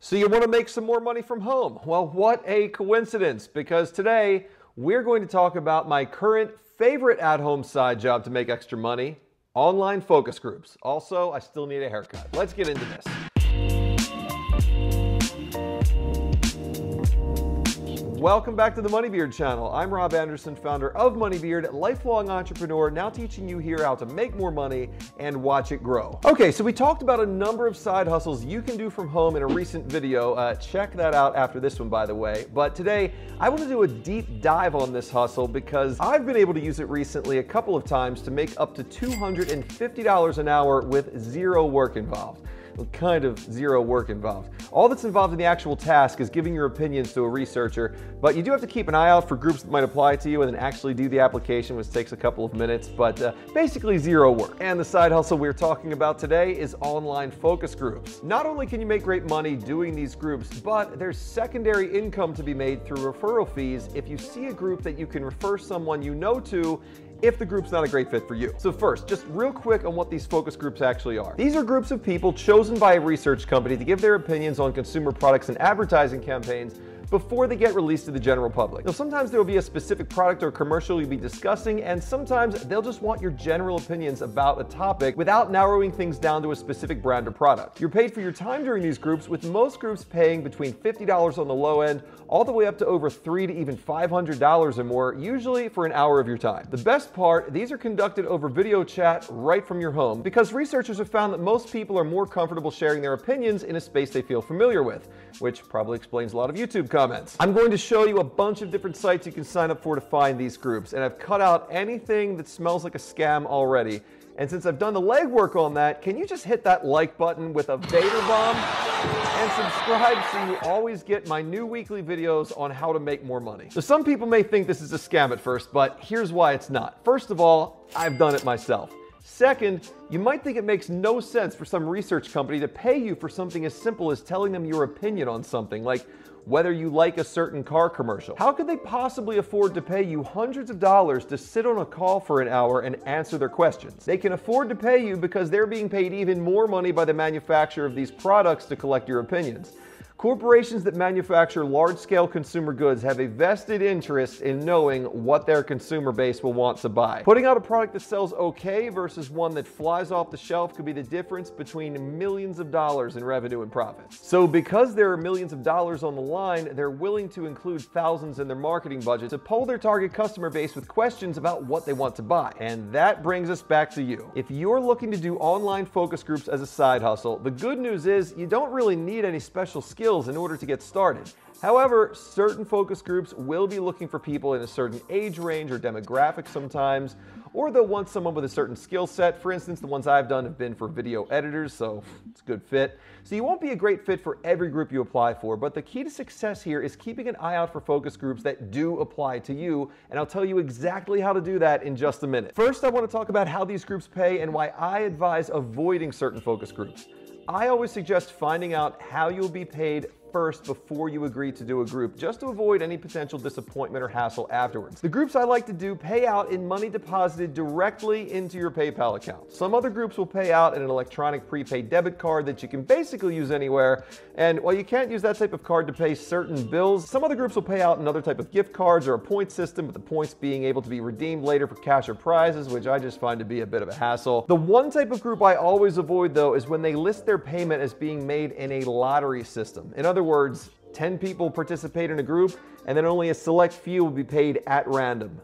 So you want to make some more money from home? Well, what a coincidence, because today we're going to talk about my current favorite at-home side job to make extra money, online focus groups. Also, I still need a haircut. Let's get into this. Welcome back to the MoneyBeard channel. I'm Rob Anderson, founder of MoneyBeard, lifelong entrepreneur, now teaching you here how to make more money and watch it grow. Okay, so we talked about a number of side hustles you can do from home in a recent video. Check that out after this one, by the way. But today, I want to do a deep dive on this hustle because I've been able to use it recently a couple of times to make up to $250 an hour with zero work involved. Well, kind of zero work involved. All that's involved in the actual task is giving your opinions to a researcher, but you do have to keep an eye out for groups that might apply to you and then actually do the application, which takes a couple of minutes, but basically zero work. And the side hustle we're talking about today is online focus groups. Not only can you make great money doing these groups, but there's secondary income to be made through referral fees if you see a group that you can refer someone you know to if the group's not a great fit for you. So first, just real quick on what these focus groups actually are. These are groups of people chosen by a research company to give their opinions on consumer products and advertising campaigns before they get released to the general public. Now, sometimes there will be a specific product or commercial you'll be discussing, and sometimes they'll just want your general opinions about a topic without narrowing things down to a specific brand or product. You're paid for your time during these groups, with most groups paying between $50 on the low end, all the way up to over $300 to even $500 or more, usually for an hour of your time. The best part, these are conducted over video chat right from your home, because researchers have found that most people are more comfortable sharing their opinions in a space they feel familiar with, which probably explains a lot of YouTube comments. I'm going to show you a bunch of different sites you can sign up for to find these groups, and I've cut out anything that smells like a scam already. And since I've done the legwork on that, can you just hit that like button with a Vader bomb and subscribe so you always get my new weekly videos on how to make more money. So some people may think this is a scam at first, but here's why it's not. First of all, I've done it myself. Second, you might think it makes no sense for some research company to pay you for something as simple as telling them your opinion on something, like whether you like a certain car commercial. How could they possibly afford to pay you hundreds of dollars to sit on a call for an hour and answer their questions? They can afford to pay you because they're being paid even more money by the manufacturer of these products to collect your opinions. Corporations that manufacture large-scale consumer goods have a vested interest in knowing what their consumer base will want to buy. Putting out a product that sells okay versus one that flies off the shelf could be the difference between millions of dollars in revenue and profits. So because there are millions of dollars on the line, they're willing to include thousands in their marketing budget to poll their target customer base with questions about what they want to buy. And that brings us back to you. If you're looking to do online focus groups as a side hustle, the good news is you don't really need any special skills in order to get started. However, certain focus groups will be looking for people in a certain age range or demographic sometimes, or they'll want someone with a certain skill set. For instance, the ones I've done have been for video editors, so it's a good fit. So you won't be a great fit for every group you apply for, but the key to success here is keeping an eye out for focus groups that do apply to you, and I'll tell you exactly how to do that in just a minute. First, I want to talk about how these groups pay and why I advise avoiding certain focus groups. I always suggest finding out how you'll be paid first before you agree to do a group, just to avoid any potential disappointment or hassle afterwards. The groups I like to do pay out in money deposited directly into your PayPal account. Some other groups will pay out in an electronic prepaid debit card that you can basically use anywhere, and while you can't use that type of card to pay certain bills, some other groups will pay out another type of gift cards or a point system, with the points being able to be redeemed later for cash or prizes, which I just find to be a bit of a hassle. The one type of group I always avoid, though, is when they list their payment as being made in a lottery system. In other words, 10 people participate in a group, and then only a select few will be paid at random.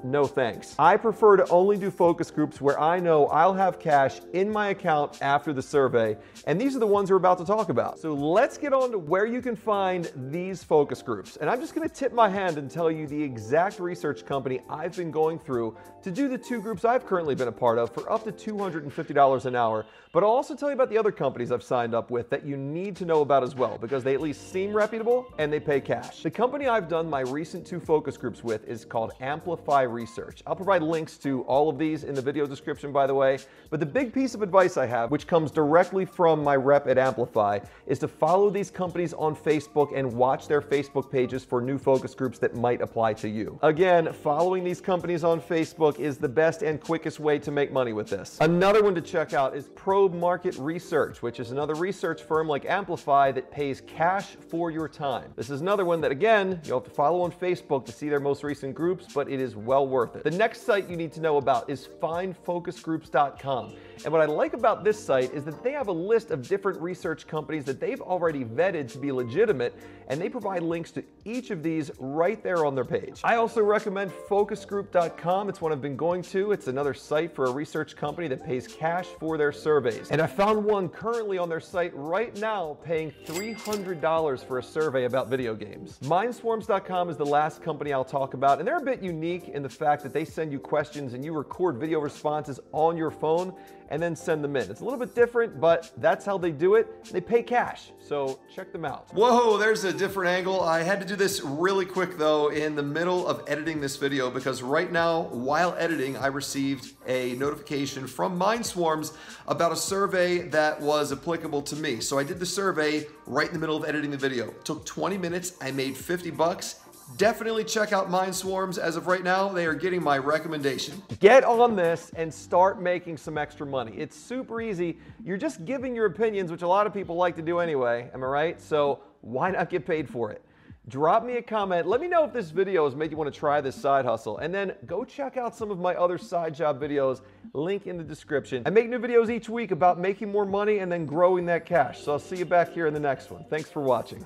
No thanks. I prefer to only do focus groups where I know I'll have cash in my account after the survey, and these are the ones we're about to talk about. So let's get on to where you can find these focus groups. And I'm just gonna tip my hand and tell you the exact research company I've been going through to do the two groups I've currently been a part of for up to $250 an hour. But I'll also tell you about the other companies I've signed up with that you need to know about as well, because they at least seem reputable reputable, and they pay cash. The company I've done my recent 2 focus groups with is called Amplify Research. I'll provide links to all of these in the video description, by the way. But the big piece of advice I have, which comes directly from my rep at Amplify, is to follow these companies on Facebook and watch their Facebook pages for new focus groups that might apply to you. Again, following these companies on Facebook is the best and quickest way to make money with this. Another one to check out is Probe Market Research, which is another research firm like Amplify that pays cash for your time. This is another one that, again, you'll have to follow on Facebook to see their most recent groups, but it is well worth it. The next site you need to know about is findfocusgroups.com. And what I like about this site is that they have a list of different research companies that they've already vetted to be legitimate, and they provide links to each of these right there on their page. I also recommend focusgroup.com. It's one I've been going to. It's another site for a research company that pays cash for their surveys. And I found one currently on their site right now paying $300 for a survey about video games. Mindswarms.com is the last company I'll talk about, and they're a bit unique in the fact that they send you questions and you record video responses on your phone and then send them in. It's a little bit different, but that's how they do it. They pay cash, so check them out. Whoa, there's a different angle. I had to do this really quick though in the middle of editing this video, because right now, while editing, I received a notification from Mindswarms about a survey that was applicable to me. So I did the survey right in the middle of editing the video. It took 20 minutes. I made 50 bucks. Definitely check out Mindswarms. As of right now, they are getting my recommendation. Get on this and start making some extra money. It's super easy. You're just giving your opinions, which a lot of people like to do anyway. Am I right? So why not get paid for it? Drop me a comment. Let me know if this video has made you want to try this side hustle. And then go check out some of my other side job videos. Link in the description. I make new videos each week about making more money and then growing that cash. So I'll see you back here in the next one. Thanks for watching.